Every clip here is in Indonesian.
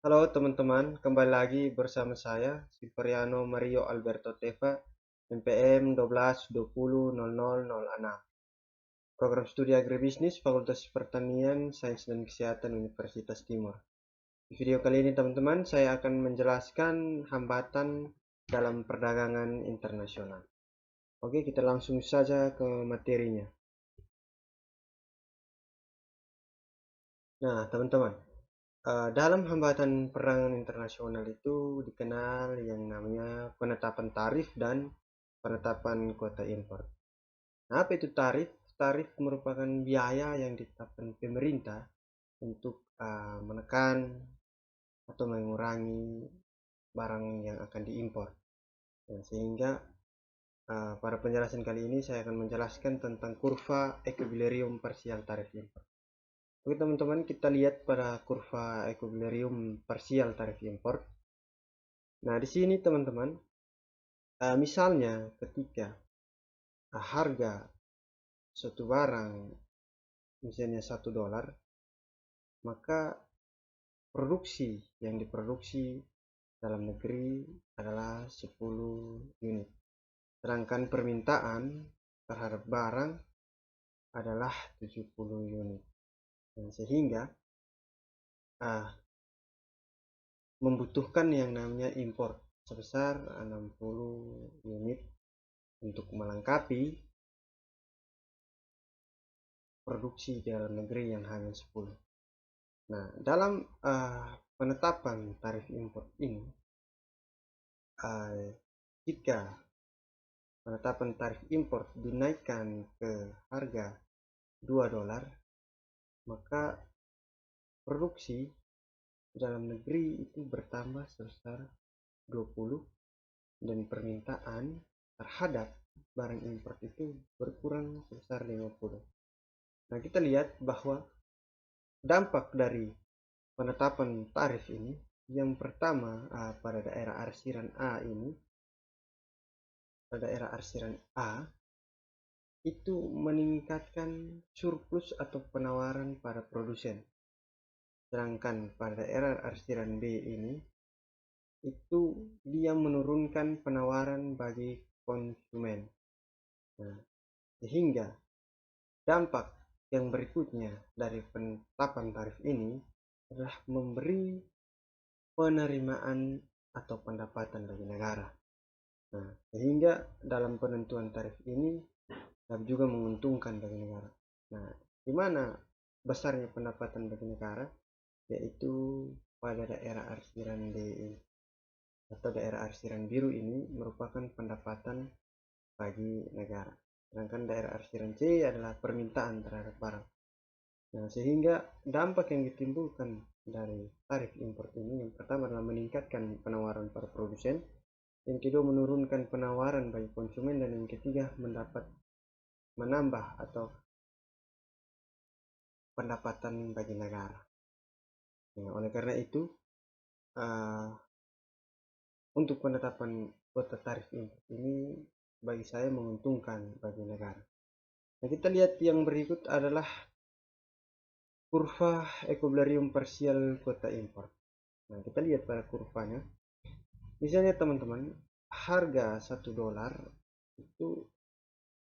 Halo teman-teman, kembali lagi bersama saya, Siperiano Mario Alberto Teva, MPM 12200006, Program Studi Agribisnis, Fakultas Pertanian, Sains dan Kesehatan Universitas Timur. Di video kali ini teman-teman, saya akan menjelaskan hambatan dalam perdagangan internasional. Oke, kita langsung saja ke materinya. Nah, teman-teman, dalam hambatan perdagangan internasional itu dikenal yang namanya penetapan tarif dan penetapan kuota impor. Nah, apa itu tarif? Tarif merupakan biaya yang ditetapkan pemerintah untuk menekan atau mengurangi barang yang akan diimpor. Nah, sehingga pada penjelasan kali ini saya akan menjelaskan tentang kurva equilibrium parsial tarif impor. Oke teman-teman, kita lihat pada kurva equilibrium parsial tarif impor. Nah, di sini teman-teman, misalnya ketika harga suatu barang misalnya $1, maka produksi yang diproduksi dalam negeri adalah 10 unit. Sedangkan permintaan terhadap barang adalah 70 unit. Dan sehingga membutuhkan yang namanya impor sebesar 60 unit untuk melengkapi produksi dalam negeri yang hanya 10. Nah, dalam penetapan tarif impor ini, jika penetapan tarif impor dinaikkan ke harga $2, maka produksi dalam negeri itu bertambah sebesar 20 dan permintaan terhadap barang impor itu berkurang sebesar 50. Nah, kita lihat bahwa dampak dari penetapan tarif ini, yang pertama pada daerah arsiran A ini, pada daerah arsiran A itu meningkatkan surplus atau penawaran pada produsen. Sedangkan pada daerah arsiran B ini, itu dia menurunkan penawaran bagi konsumen. Nah, sehingga dampak yang berikutnya dari penetapan tarif ini adalah memberi penerimaan atau pendapatan bagi negara. Nah, sehingga dalam penentuan tarif ini dapat juga menguntungkan bagi negara. Nah, di mana besarnya pendapatan bagi negara? Yaitu pada daerah arsiran D atau daerah arsiran biru ini merupakan pendapatan bagi negara. Sedangkan daerah arsiran C adalah permintaan terhadap barang. Nah, sehingga dampak yang ditimbulkan dari tarif impor ini yang pertama adalah meningkatkan penawaran para produsen, yang kedua menurunkan penawaran bagi konsumen, dan yang ketiga menambah atau pendapatan bagi negara. Nah, oleh karena itu, untuk penetapan kuota tarif impor ini bagi saya menguntungkan bagi negara. Nah, kita lihat yang berikut adalah kurva equilibrium parsial kuota impor. Nah, kita lihat pada kurvanya. Misalnya teman-teman, harga $1 itu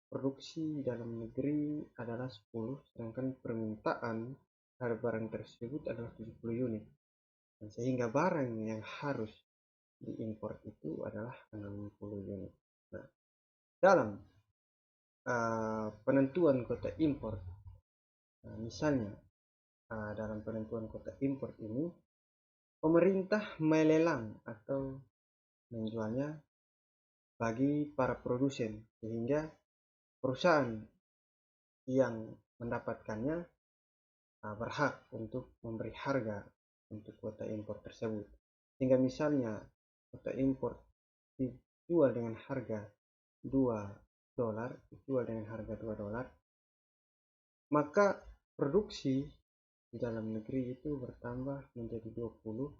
produksi dalam negeri adalah 10, sedangkan permintaan terhadap barang tersebut adalah 70 unit. Dan sehingga barang yang harus diimpor itu adalah 60 unit. Nah, dalam penentuan kuota impor, misalnya dalam penentuan kuota impor ini, pemerintah melelang atau menjualnya bagi para produsen, sehingga perusahaan yang mendapatkannya berhak untuk memberi harga untuk kuota impor tersebut. Sehingga misalnya kuota impor dijual dengan harga $2, maka produksi di dalam negeri itu bertambah menjadi 20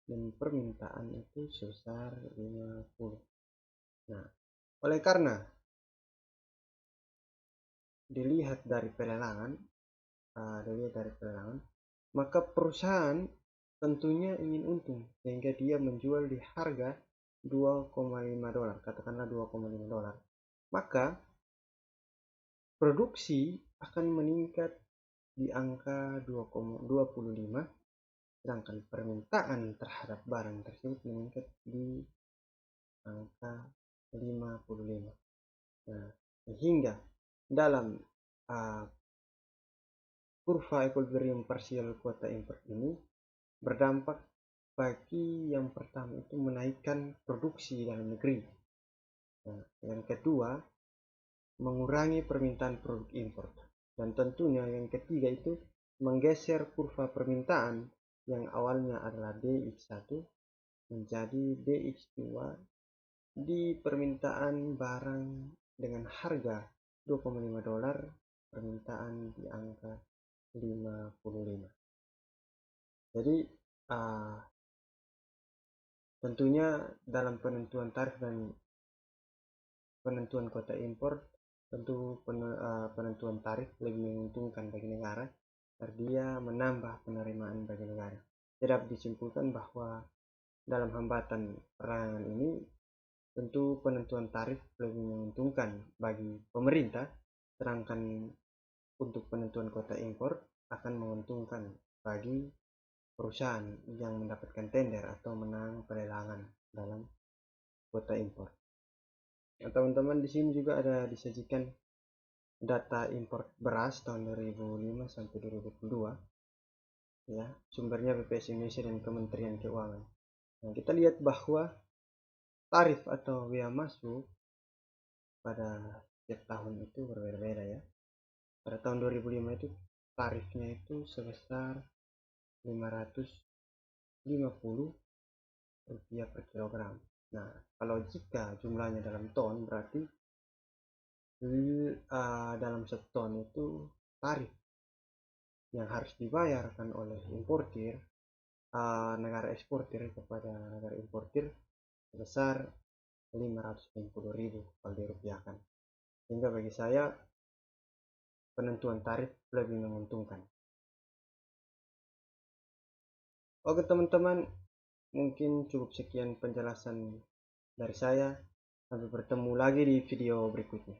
dan permintaan itu sebesar 50. Nah, oleh karena dilihat dari pelelangan, maka perusahaan tentunya ingin untung sehingga dia menjual di harga 2,5 dolar, katakanlah 2,5 dolar. Maka produksi akan meningkat di angka 2,25, sedangkan permintaan terhadap barang tersebut meningkat di angka 55. Nah, sehingga dalam kurva equilibrium parsial kuota import ini berdampak bagi yang pertama itu menaikkan produksi dalam negeri. Nah, yang kedua, mengurangi permintaan produk impor. Dan tentunya yang ketiga itu menggeser kurva permintaan yang awalnya adalah DX1 menjadi DX2 di permintaan barang dengan harga 2,5 dolar, permintaan di angka 55. Jadi tentunya dalam penentuan tarif dan penentuan kuota impor, tentu penentuan tarif lebih menguntungkan bagi negara karena dia menambah penerimaan bagi negara. Dapat disimpulkan bahwa dalam hambatan perdagangan ini tentu penentuan tarif lebih menguntungkan bagi pemerintah, sedangkan untuk penentuan kuota impor akan menguntungkan bagi perusahaan yang mendapatkan tender atau menang pelelangan dalam kuota impor. Nah, teman-teman di sini juga ada disajikan data impor beras tahun 2005 sampai 2022. Ya, sumbernya BPS Indonesia dan Kementerian Keuangan. Nah, kita lihat bahwa tarif atau bea masuk pada setiap tahun itu berbeda-beda ya. Pada tahun 2005 itu tarifnya itu sebesar 550 rupiah per kilogram. Nah, kalau jika jumlahnya dalam ton berarti dalam seton itu tarif yang harus dibayarkan oleh importir, negara eksportir kepada negara importir sebesar 550.000 kalau dirupiahkan. Sehingga bagi saya penentuan tarif lebih menguntungkan. Oke teman-teman, mungkin cukup sekian penjelasan dari saya. Sampai bertemu lagi di video berikutnya.